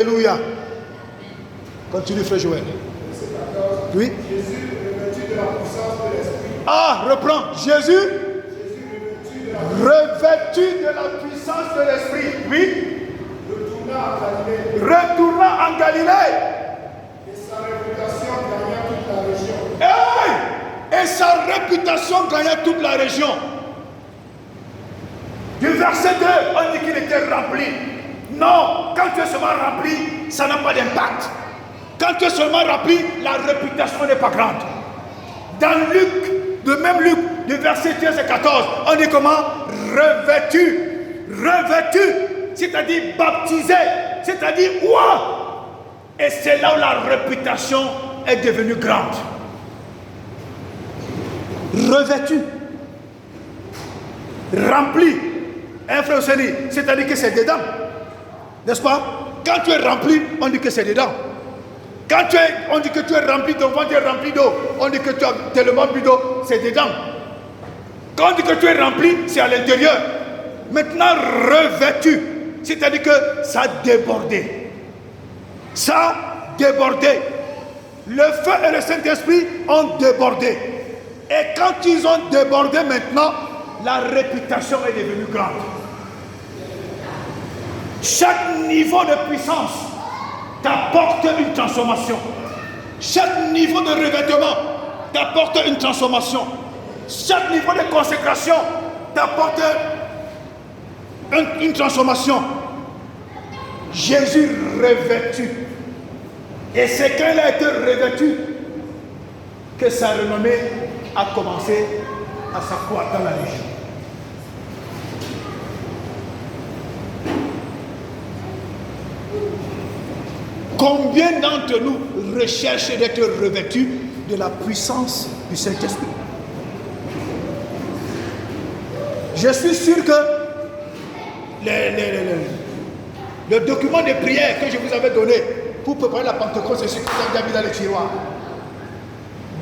Alléluia. Continue, frère Joël. Oui. Jésus, revêtu de la puissance de l'Esprit. Ah, reprends. Jésus, revêtu de la puissance de l'Esprit. Oui. Retourna en Galilée. Et sa réputation gagna toute la région. Hey! Et sa réputation gagna toute la région. Du verset 2, on dit qu'il était rempli. Non, quand tu es seulement rempli, ça n'a pas d'impact. Quand tu es seulement rempli, la réputation n'est pas grande. Dans Luc, de même Luc, du verset 13 et 14, on dit comment? Revêtu. Revêtu, c'est-à-dire baptisé, c'est-à-dire ouah. Et c'est là où la réputation est devenue grande. Revêtu. Rempli. Un frère Seigneur, c'est-à-dire que c'est dedans. N'est-ce pas? Quand tu es rempli, on dit que c'est dedans. Quand on dit que tu es rempli, ton ventre est rempli d'eau. On dit que tu as tellement bu d'eau, c'est dedans. Quand on dit que tu es rempli, c'est à l'intérieur. Maintenant, revêtu, c'est-à-dire que ça a débordé. Ça a débordé. Le feu et le Saint-Esprit ont débordé. Et quand ils ont débordé maintenant, la réputation est devenue grande. Chaque niveau de puissance t'apporte une transformation. Chaque niveau de revêtement t'apporte une transformation. Chaque niveau de consécration t'apporte une transformation. Jésus revêtu. Et c'est quand il a été revêtu que sa renommée a commencé à s'accroître dans la région. Combien d'entre nous recherchent d'être revêtus de la puissance du Saint-Esprit? Je suis sûr que le document de prière que je vous avais donné pour préparer la Pentecôte, c'est ce que vous avez mis dans le tiroir.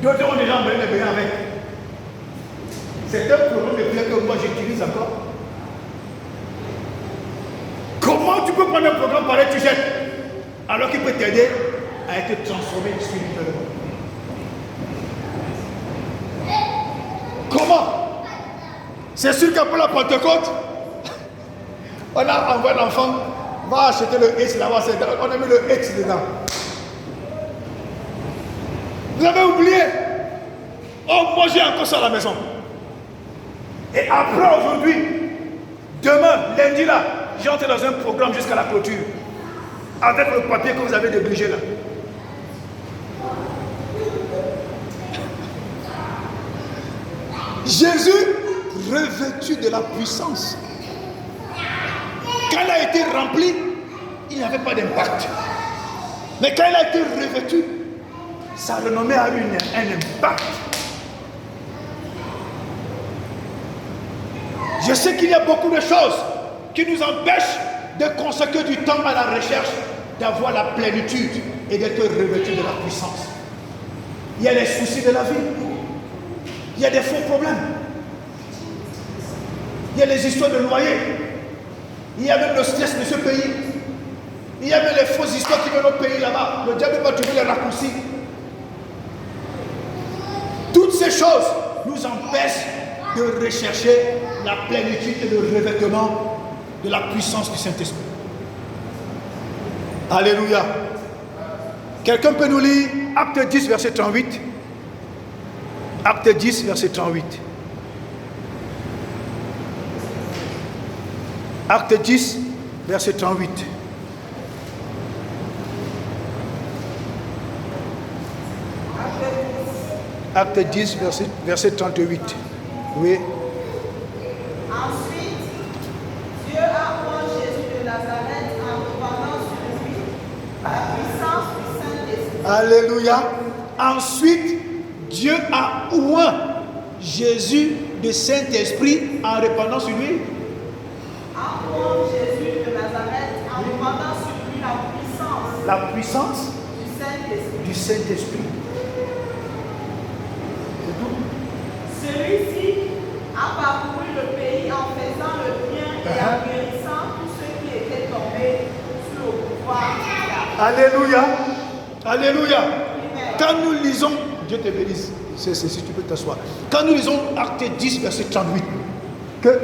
D'autres ont déjà envoyé les bénis avec. C'est un programme de prière que moi j'utilise encore. Comment tu peux prendre un programme pareil, tu jettes, alors qu'il peut t'aider à être transformé spirituellement? Comment? C'est sûr qu'après la Pentecôte, on a envoyé l'enfant, va acheter le H là-bas, on a mis le H dedans. Vous avez oublié? Oh, moi j'ai encore ça à la maison. Et après aujourd'hui, demain, lundi là, j'entre dans un programme jusqu'à la clôture. Avec le papier que vous avez débridé là. Jésus, revêtu de la puissance. Quand il a été rempli, il n'y avait pas d'impact. Mais quand il a été revêtu, sa renommée a eu un impact. Je sais qu'il y a beaucoup de choses qui nous empêchent de consacrer du temps à la recherche, d'avoir la plénitude et d'être revêtu de la puissance. Il y a les soucis de la vie. Il y a des faux problèmes. Il y a les histoires de loyer. Il y a même le stress de ce pays. Il y a même les fausses histoires qui viennent au pays là-bas. Le diable va trouver les raccourcis. Toutes ces choses nous empêchent de rechercher la plénitude et le revêtement de la puissance du Saint-Esprit. Alléluia. Quelqu'un peut nous lire Acte 10, verset 38. Acte 10, verset 38. Acte 10, verset 38. Acte 10, verset 38. Oui. Ensuite, Dieu a oint Jésus de Nazareth en répandant sur lui la puissance du Saint-Esprit. Alléluia. Ensuite, Dieu a oint Jésus de Saint-Esprit en répandant sur lui. A oint Jésus de Nazareth en répandant sur lui la puissance Du Saint-Esprit. Celui-ci a parcouru le pays en faisant le bien et en guérissant tous ceux qui étaient tombés sous le pouvoir du diable. Alléluia. Alléluia. Quand nous lisons, Dieu te bénisse, si tu peux t'asseoir. Quand nous lisons Acte 10, verset 38, que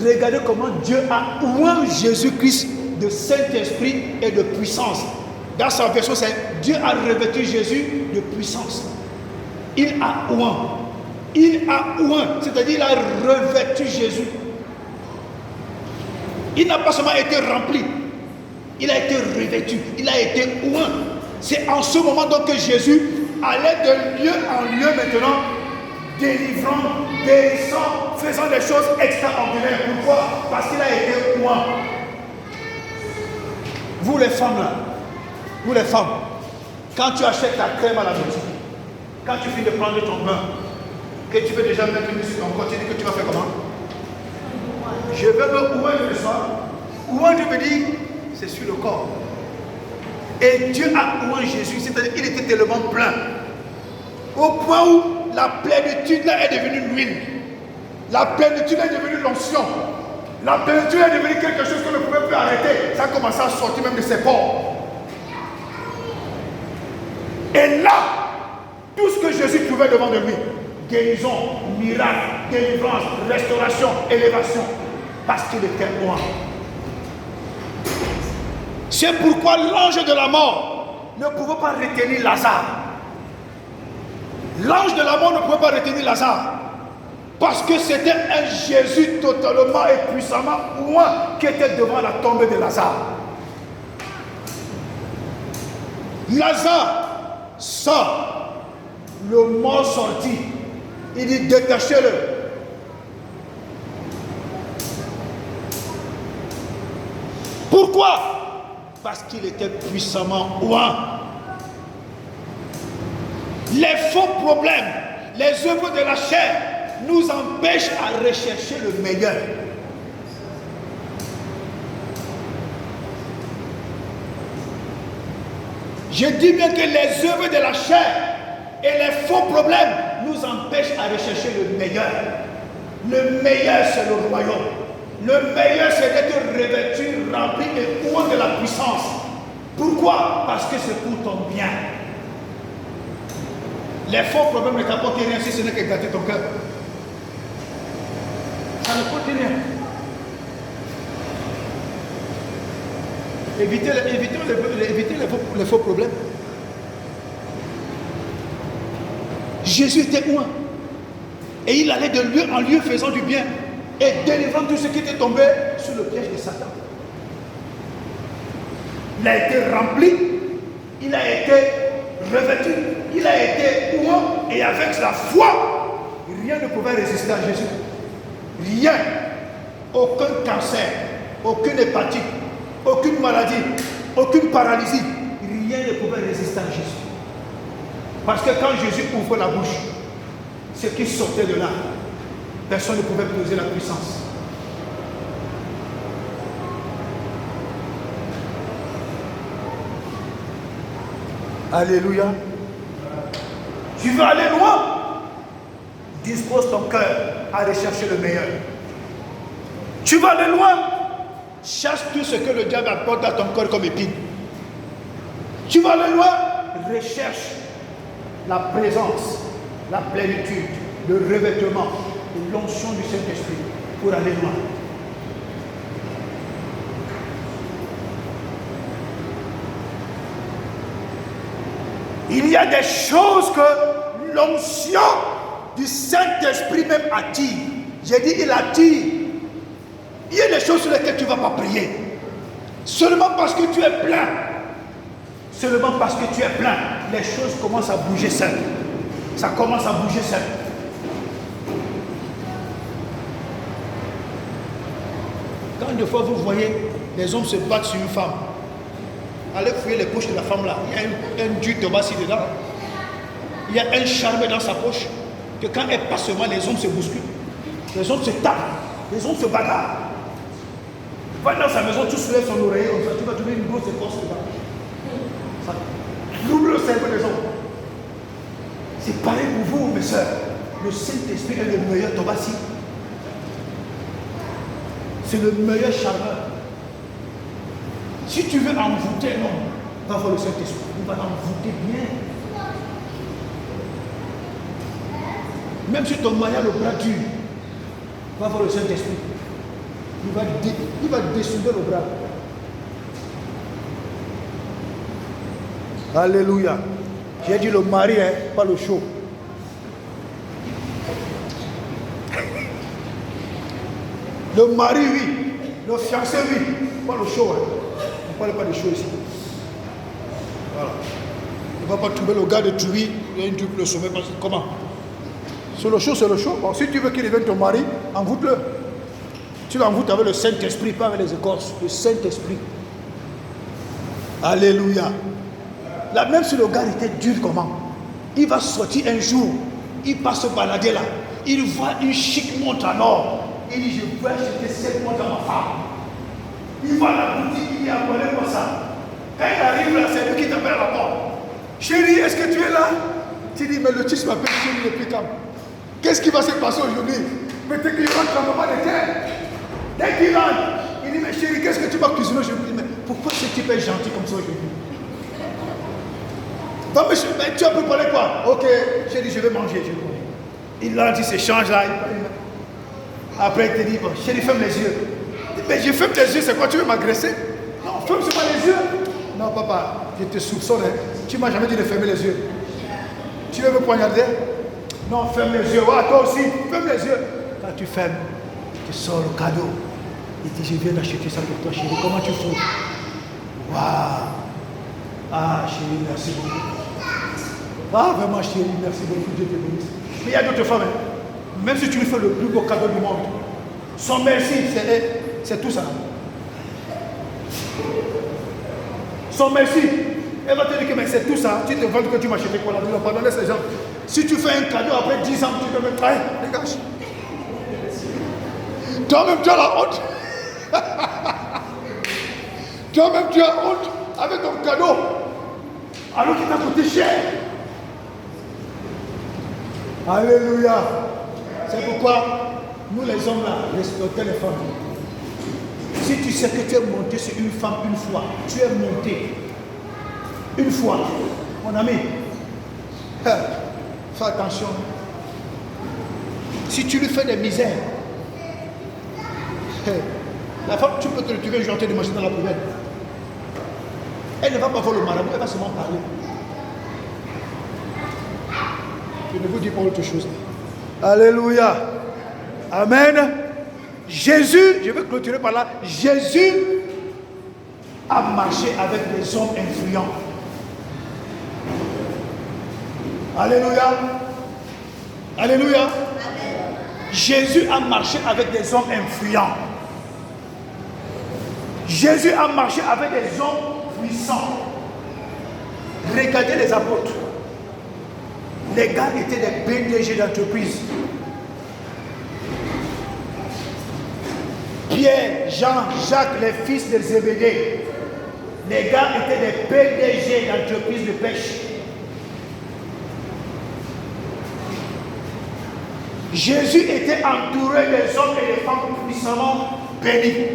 regardez comment Dieu a oint Jésus-Christ de Saint-Esprit et de puissance. Dans sa version, c'est Dieu a revêtu Jésus de puissance. Il a oint. Il a oint, c'est-à-dire il a revêtu Jésus. Il n'a pas seulement été rempli, il a été revêtu, il a été oint. C'est en ce moment donc que Jésus allait de lieu en lieu maintenant, délivrant, guérissant, faisant des choses extraordinaires. Pourquoi? Parce qu'il a été oint. Vous les femmes là, vous les femmes, quand tu achètes ta crème à la boutique, quand tu finis de prendre ton bain, que tu peux déjà mettre une sur ton corps, tu dis que tu vas faire comment? Je veux me oindre le soir. Oindre, je me dis, c'est sur le corps. Et Dieu a oint Jésus, c'est-à-dire qu'il était tellement plein, au point où la plénitude là est devenue l'huile. La plénitude est devenue l'onction. La plénitude est devenue quelque chose qu'on ne pouvait plus arrêter. Ça a commencé à sortir même de ses pores. Et là, tout ce que Jésus trouvait devant de lui, guérison, miracle, délivrance, restauration, élévation, parce qu'il était oint. C'est pourquoi l'ange de la mort ne pouvait pas retenir Lazare. L'ange de la mort ne pouvait pas retenir Lazare. Parce que c'était un Jésus totalement et puissamment oint qui était devant la tombe de Lazare. Lazare sort, le mort sorti. Il dit détachez-le. Pourquoi? Parce qu'il était puissamment oint. Les faux problèmes, les œuvres de la chair nous empêchent à rechercher le meilleur. Je dis bien que les œuvres de la chair et les faux problèmes nous empêchent à rechercher le meilleur. Le meilleur, c'est le royaume. Le meilleur, c'est d'être revêtu, rempli et oint de la puissance. Pourquoi? Parce que c'est pour ton bien. Les faux problèmes ne t'apportent rien si ce n'est que gâter ton cœur. Ça ne coûte rien. Évitez les faux problèmes. Jésus était oint. Et il allait de lieu en lieu faisant du bien et délivrant tout ce qui était tombé sous le piège de Satan. Il a été rempli, il a été revêtu, il a été oint, et avec la foi, rien ne pouvait résister à Jésus. Rien. Aucun cancer, aucune hépatite, aucune maladie, aucune paralysie, rien ne pouvait résister à Jésus. Parce que quand Jésus ouvre la bouche, ce qui sortait de là, personne ne pouvait poser la puissance. Alléluia. Tu veux aller loin? Dispose ton cœur à rechercher le meilleur. Tu veux aller loin? Cherche tout ce que le diable apporte à ton corps comme épine. Tu veux aller loin? Recherche la présence, la plénitude, le revêtement et l'onction du Saint-Esprit pour aller loin. Il y a des choses que l'onction du Saint-Esprit même attire. J'ai dit il attire. Il y a des choses sur lesquelles tu ne vas pas prier. Seulement parce que tu es plein. Seulement parce que tu es plein, les choses commencent à bouger seules. Ça commence à bouger seul. Quand des fois vous voyez les hommes se battre sur une femme, allez fouiller les poches de la femme là. Il y a un dur tabac ici dedans. Il y a un charme dans sa poche. Que quand elle passe seulement, les hommes se bousculent. Les hommes se tapent. Les hommes se bagarrent. Va dans sa maison, tu soulèves son oreiller, tu vas trouver une grosse écorce dedans. Ça double le cerveau des hommes. C'est pareil pour vous, mes soeurs. Le Saint-Esprit est le meilleur tobassi. C'est le meilleur charmeur. Si tu veux envoûter un homme, Va voir le Saint-Esprit. Il va t'envoûter bien. Même si ton mari a le bras dur, va voir le Saint-Esprit. Il va dessouder le bras. Alléluia. J'ai dit le mari, hein, pas le chaud. Le mari, oui. Le fiancé, oui. Pas le chaud. Hein. On ne parle pas de chaud ici. Voilà. On ne va pas trouver le gars de Tubi. Il y a une double sommet. Comment? C'est le chaud, c'est le chaud. Bon, si tu veux qu'il devienne ton mari, envoûte-le. Tu l'envoûtes avec le Saint-Esprit, pas avec les écorces. Le Saint-Esprit. Alléluia. Là, même si le gars était dur, comment? Il va sortir un jour. Il passe se balader là. Il voit une chic montre en or. Il dit, je peux acheter cette montre à ma femme. Il va à la boutique, il dit, abonnez comme ça. Quand il arrive là, c'est lui qui t'appelle à la porte. Chérie, est-ce que tu es là? Tu dis, mais le type m'appelle chérie depuis quand? Qu'est-ce qui va se passer aujourd'hui? Mais dès qu'il rentre, la maman de terre. Dès qu'il rentre, il dit, mais chérie, qu'est-ce que tu vas cuisiner aujourd'hui? Mais pourquoi ce type est gentil comme ça aujourd'hui? Non, mais tu as préparé quoi? Ok, chérie, je vais manger. Il a dit, s'échange là. Après, il te dit, bon, chérie, ferme les yeux. Mais je ferme tes yeux, c'est quoi? Tu veux m'agresser? Non, ferme seulement les yeux. Non, papa, je te soupçonne. Hein. Tu m'as jamais dit de fermer les yeux. Tu veux me poignarder? Non, ferme les yeux. Ouais, toi aussi, ferme les yeux. Quand tu fermes, tu sors le cadeau. Il dit, je viens d'acheter ça pour toi, chérie. Comment tu fous? Waouh! Ah, chérie, merci beaucoup. Ah, vraiment, chérie, merci beaucoup. Dieu te bénisse. Mais il y a d'autres femmes, hein. Même si tu lui fais le plus beau cadeau du monde, son merci, c'est tout ça. Son merci, elle va te dire que c'est tout ça. Tu te vends que tu m'as acheté quoi là? Tu vas pardonner ces gens. Si tu fais un cadeau après 10 ans, tu peux me trahir. Dégage. Toi-même, tu as la honte. Toi-même, tu as honte avec ton cadeau. Alors qu'il t'a coûté cher. Alléluia. C'est pourquoi nous les hommes là, respectons les femmes. Si tu sais que tu es monté sur une femme une fois, tu es monté une fois, mon ami, fais attention. Si tu lui fais des misères, la femme, tu peux te retrouver un jour de manger dans la poubelle. Elle ne va pas voir le marabout, elle va seulement parler. Je ne vous dis pas autre chose. Alléluia. Amen. Jésus, je vais clôturer par là. Jésus a marché avec des hommes influents. Alléluia. Alléluia. Jésus a marché avec des hommes influents. Jésus a marché avec des hommes puissants. Regardez les apôtres. Les gars étaient des PDG d'entreprise. Pierre, Jean, Jacques, les fils de Zébédée. Les gars étaient des PDG d'entreprise de pêche. Jésus était entouré des hommes et des femmes puissamment bénis.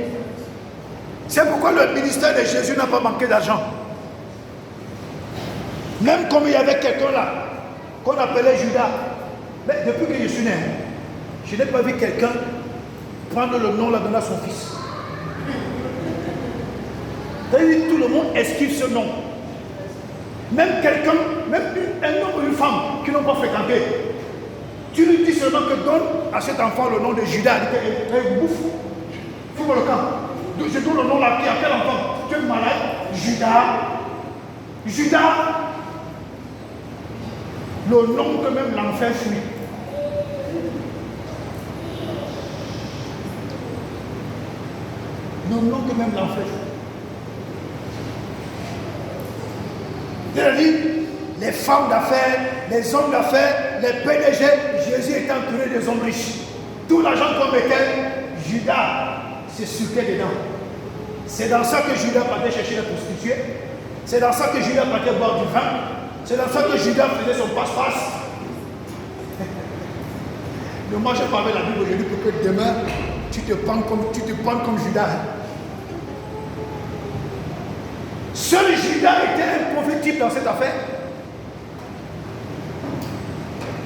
C'est pourquoi le ministère de Jésus n'a pas manqué d'argent. Même comme il y avait quelqu'un là, qu'on appelait Judas. Mais depuis que je suis né, je n'ai pas vu quelqu'un prendre le nom là, donner à son fils. C'est-à-dire tout le monde esquive ce nom. Même quelqu'un, même un homme ou une femme qui n'ont pas fréquenté. Tu lui dis seulement que donne à cet enfant le nom de Judas. Il bouffe. Fous le camp. Je donne le nom là, qui a quel enfant? Tu es malade? Judas. Judas. Le nom que même l'enfer fuit. Le nom que même l'enfer fuit. C'est-à-dire, les femmes d'affaires, les hommes d'affaires, les PDG, Jésus est entouré des hommes riches. Tout l'argent qu'on mettait, Judas se sucait dedans. C'est dans ça que Judas partait chercher les prostituées. C'est dans ça que Judas partait boire du vin. C'est dans ça que Judas faisait son passe-passe. Mais moi, j'ai parlé de la Bible aujourd'hui pour que demain, tu te prends comme Judas. Seul Judas était un mauvais type dans cette affaire.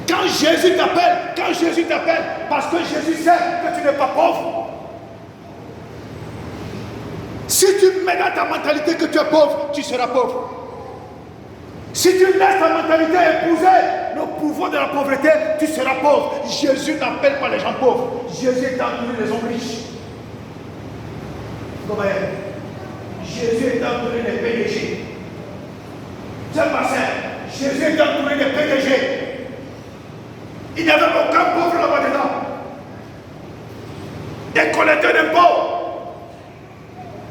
Quand Jésus t'appelle, parce que Jésus sait que tu n'es pas pauvre. Si tu mets dans ta mentalité que tu es pauvre, tu seras pauvre. Si tu laisses ta mentalité épouser le pouvoir de la pauvreté, tu seras pauvre. Jésus n'appelle pas les gens pauvres. Jésus est entouré des hommes riches. Jésus est entouré des PDG. C'est pas ça. Jésus est entouré des PDG. Il n'y avait aucun pauvre là-bas dedans. Des collecteurs d'impôts.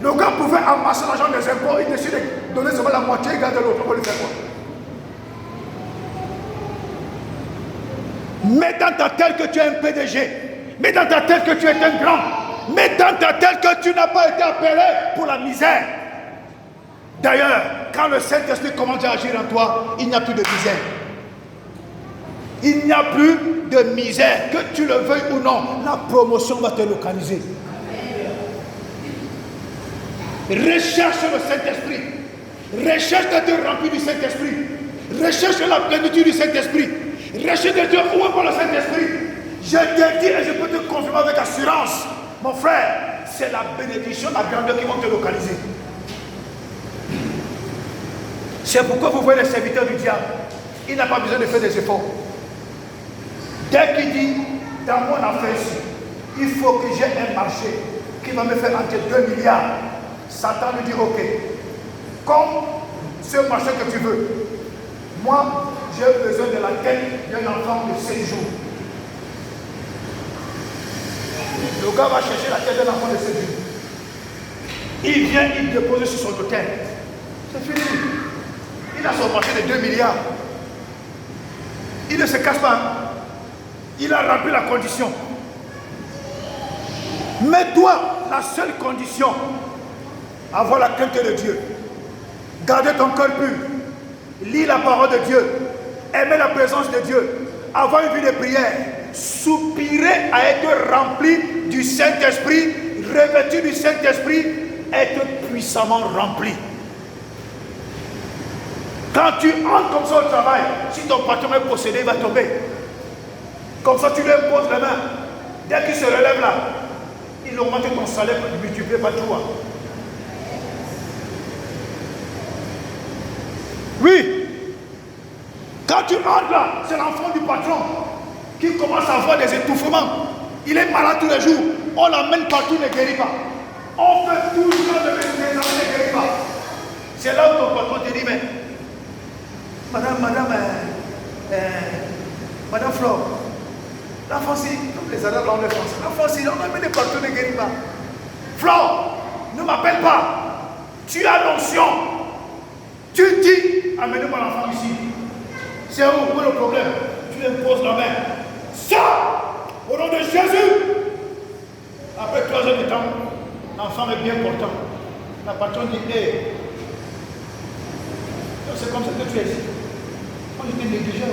Le gars pouvait amasser l'argent des impôts, il décide de donner seulement la moitié, il garde l'autre. On va lui faire quoi? Mets dans ta tête que tu es un PDG. Mets dans ta tête que tu es un grand. Mets dans ta tête que tu n'as pas été appelé pour la misère. D'ailleurs, quand le Saint-Esprit commence à agir en toi, il n'y a plus de misère. Il n'y a plus de misère. Que tu le veuilles ou non, la promotion va te localiser. Recherche le Saint-Esprit. Recherche d'être rempli du Saint-Esprit. Recherche la plénitude du Saint-Esprit. Recherche de Dieu où est pour le Saint-Esprit. Je te dis et je peux te confirmer avec assurance, mon frère, c'est la bénédiction, la grandeur qui vont te localiser. C'est pourquoi vous voyez les serviteurs du diable. Il n'a pas besoin de faire des efforts. Dès qu'il dit, dans mon affaire ici, il faut que j'ai un marché qui va me faire entrer 2 milliards. Satan lui dit, ok, comme ce marché que tu veux, moi, j'ai besoin de la tête d'un enfant de 16 jours. Le gars va chercher la tête d'un enfant de 16 jours. Il vient, il dépose sur son hôtel. C'est fini. Il a son marché de 2 milliards. Il ne se casse pas. Il a rempli la condition. Mais toi, la seule condition, avoir la crainte de Dieu. Garder ton cœur pur. Lire la parole de Dieu. Aimer la présence de Dieu. Avoir une vie de prière. Soupirer à être rempli du Saint-Esprit. Revêtu du Saint-Esprit. Être puissamment rempli. Quand tu entres comme ça au travail, si ton patron est possédé, il va tomber. Comme ça, tu lui imposes la main. Dès qu'il se relève là, il augmente ton salaire pour multiplier par 3. Oui. Quand tu entres là, c'est l'enfant du patron qui commence à avoir des étouffements. Il est malade tous les jours. On l'amène partout, il ne guérit pas. On fait tout ce qu'on devait faire, il ne guérit pas. C'est là où ton patron te dit, mais Madame Flore, l'enfant si, comme les Arabes l'ont le français, l'enfant si, on amène partout, il ne guérit pas. Flore, ne m'appelle pas. Tu as l'onction. Tu dis, amenez-moi l'enfant ici. C'est où est le problème? Tu lui imposes la main. Ça, au nom de Jésus. Après 3 heures de temps, l'enfant est bien portant. La patronne dit, hé, c'est comme ça que tu es ici. Moi, j'étais négligé.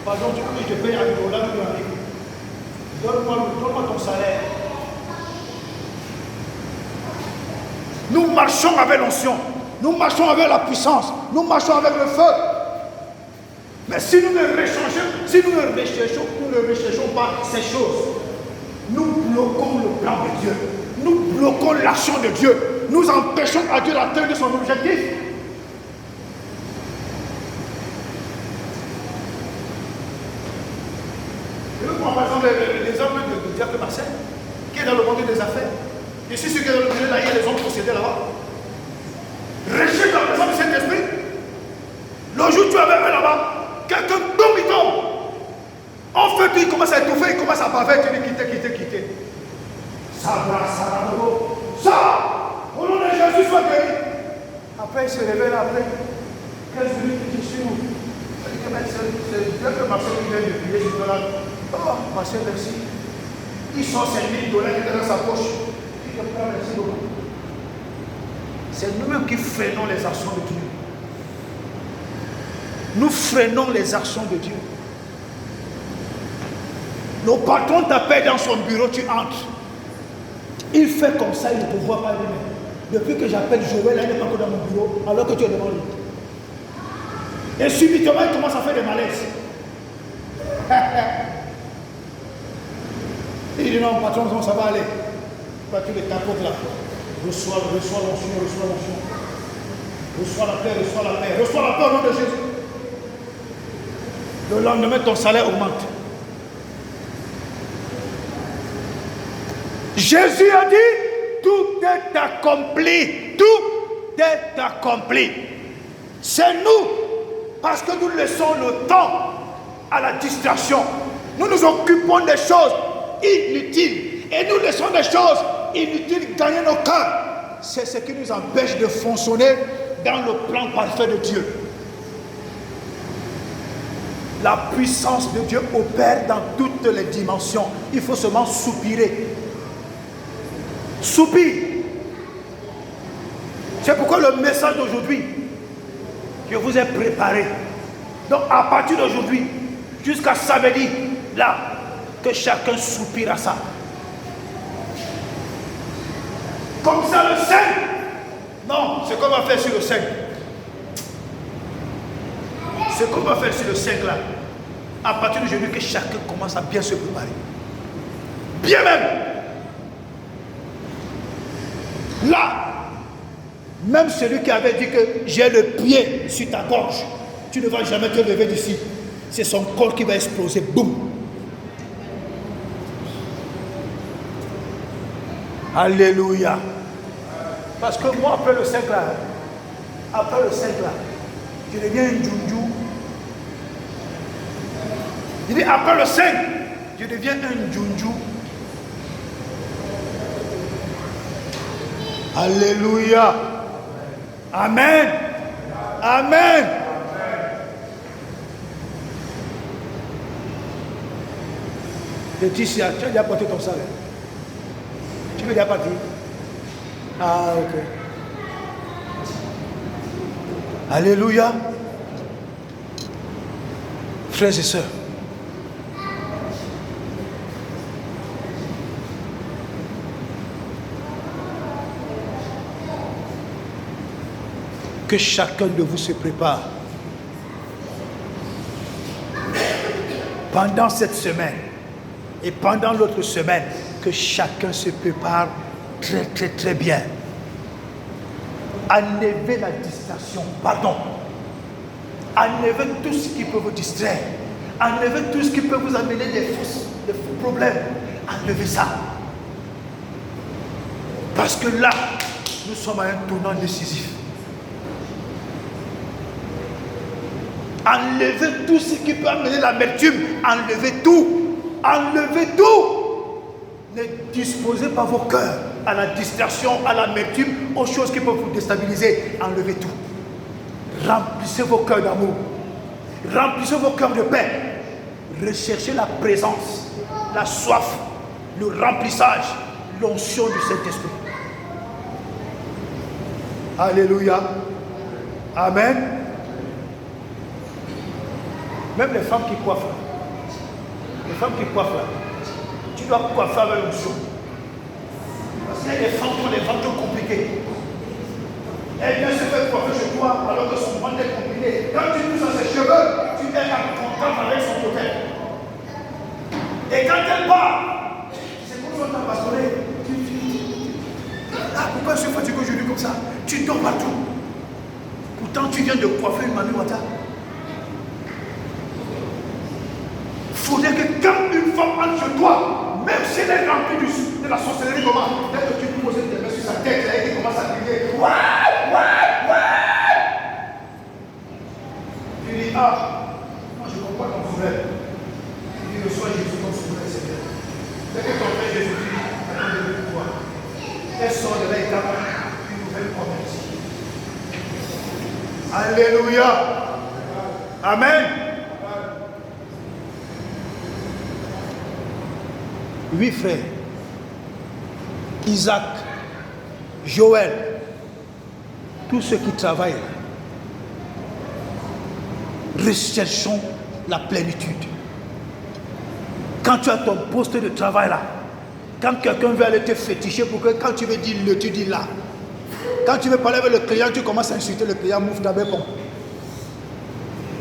Pardon, tu veux que je te paye $1 donne-moi ton salaire. Nous marchons avec l'onction. Nous marchons avec la puissance. Nous marchons avec le feu. Mais si nous ne recherchons pas ces choses, nous bloquons le plan de Dieu. Nous bloquons l'action de Dieu. Nous empêchons à Dieu d'atteindre son objectif. Je veux prendre par exemple l'exemple de Diable Marcel, qui est dans le monde des affaires. Je suis sûr que dans le milieu là, il y a des hommes possédés là-bas. Recherche la présence du Saint-Esprit. Le jour où tu avais un là-bas, quelqu'un tombe, il tombe. En fait, il commence à étouffer, il commence à baver, tu dis quitter. Ça, au nom de Jésus, soit guéri. Après, il se réveille là, après 15 minutes, il dit, je suis où? C'est Dieu que Marcel vient de prier sur toi là. Oh, Marcel, merci. Il sort ses $1000 qui étaient dans sa poche. Il dit, merci beaucoup. C'est nous-mêmes qui freinons les actions de Dieu. Nous freinons les actions de Dieu. Le patron t'appelle dans son bureau, tu entres. Il fait comme ça, il ne te voit pas lui-même. Depuis que j'appelle Joël, elle n'est pas encore dans mon bureau, alors que tu es devant lui. Et subitement, il commence à faire des malaises. Il dit non, patron, ça va aller. Bah, tu les tapotes là. Reçois l'onction. Reçois la paix. Reçois la paix au nom de Jésus. Le lendemain, ton salaire augmente. Jésus a dit, tout est accompli. Tout est accompli. C'est nous, parce que nous laissons le temps à la distraction. Nous nous occupons des choses inutiles. Et nous laissons des choses inutiles gagner nos cœurs. C'est ce qui nous empêche de fonctionner dans le plan parfait de Dieu. La puissance de Dieu opère dans toutes les dimensions. Il faut seulement soupirer. Soupire. C'est pourquoi le message d'aujourd'hui, je vous ai préparé. Donc à partir d'aujourd'hui, jusqu'à samedi, là, que chacun soupire à ça. Comme ça le 5. Non, c'est qu'on va faire sur le 5. C'est qu'on va faire sur le 5 là. À partir d'aujourd'hui, que chacun commence à bien se préparer. Bien même. Là, même celui qui avait dit que j'ai le pied sur ta gorge, tu ne vas jamais te lever d'ici. C'est son corps qui va exploser. Boum. Alléluia. Parce que moi, après le 5 là, je deviens un djoundjou. Il dit, après le 5, je deviens un djoundjou. Alléluia. Amen. Amen. Laetitia, tu as déjà porté ton salaire. Tu veux déjà partir? Ah, ok. Alléluia. Frères et sœurs, que chacun de vous se prépare pendant cette semaine et pendant l'autre semaine, que chacun se prépare très très très bien. Enlevez la distraction, pardon. Enlevez tout ce qui peut vous distraire. Enlevez tout ce qui peut vous amener des faux problèmes. Enlevez ça. Parce que là, nous sommes à un tournant décisif. Enlevez tout ce qui peut amener l'amertume. Enlevez tout. Enlevez tout. Ne disposez pas vos cœurs à la distraction, à l'amertume, aux choses qui peuvent vous déstabiliser. Enlevez tout. Remplissez vos cœurs d'amour. Remplissez vos cœurs de paix. Recherchez la présence, la soif, le remplissage, l'onction du Saint-Esprit. Alléluia. Amen. Même les femmes qui coiffent là. Les femmes qui coiffent là. Tu dois coiffer avec l'onction. Parce qu'il y a des femmes qui ont des ventres compliqués. Elle vient se faire coiffer chez toi alors que son ventre est compliqué. Quand tu touches à ses cheveux, tu es en contact avec son côté. Et quand elle part, c'est comme si on t'a bastonné. Ah, pourquoi je suis fatigué aujourd'hui comme ça? Tu dors partout. Pourtant, tu viens de coiffer une mamie Wata. Il faudrait que quand une femme entre chez toi, même si elle est remplie de la sorcellerie, comment? Dès que tu lui poses tes mains sur sa tête, elle commence à crier. Tu dis, ah, moi je ne comprends pas ton problème. Tu dis, reçois Jésus comme souverain Seigneur. Dès que ton frère Jésus-Christ attend de pouvoir, elle sort de là et t'apporte une nouvelle promesse. Alléluia. Amen. Oui, frères. Isaac, Joël, tous ceux qui travaillent, recherchons la plénitude. Quand tu as ton poste de travail là, quand quelqu'un veut aller te féticher pour que quand tu veux dire le, tu dis là. Quand tu veux parler avec le client, tu commences à insulter le client, mouffe ta bépon.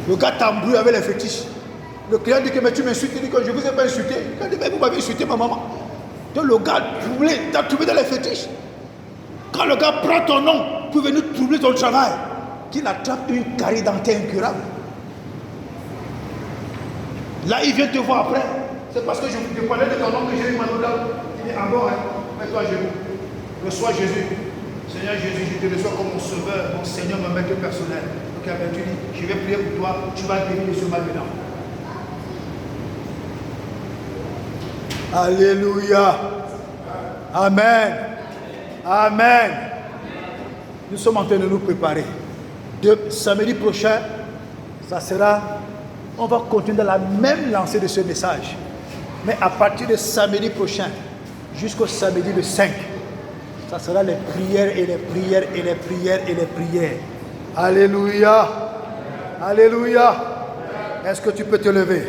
Le gars t'embrouille avec les fétiches. Le client dit que mais tu m'insultes, il dit que je ne vous ai pas insulté. Il dit mais vous m'avez insulté ma maman. Donc le gars t'as trouvé dans les fétiches. Quand le gars prend ton nom pour venir troubler ton travail, qu'il attrape une carie dentaire incurable. Là, il vient te voir après. C'est parce que je te parlais de ton nom que j'ai eu ma nouvelle. Il dit, ah bon, mets-toi à genoux. Reçois Jésus. Seigneur Jésus, je te reçois comme mon sauveur, mon Seigneur, mon maître personnel. Ok, ben tu dis, je vais prier pour toi, tu vas guérir de ce mal dedans. Alléluia. Amen. Amen. Nous sommes en train de nous préparer. De samedi prochain, ça sera, on va continuer dans la même lancée de ce message. Mais à partir de samedi prochain, jusqu'au samedi le 5, ça sera les prières et les prières et les prières et les prières. Alléluia. Alléluia. Est-ce que tu peux te lever?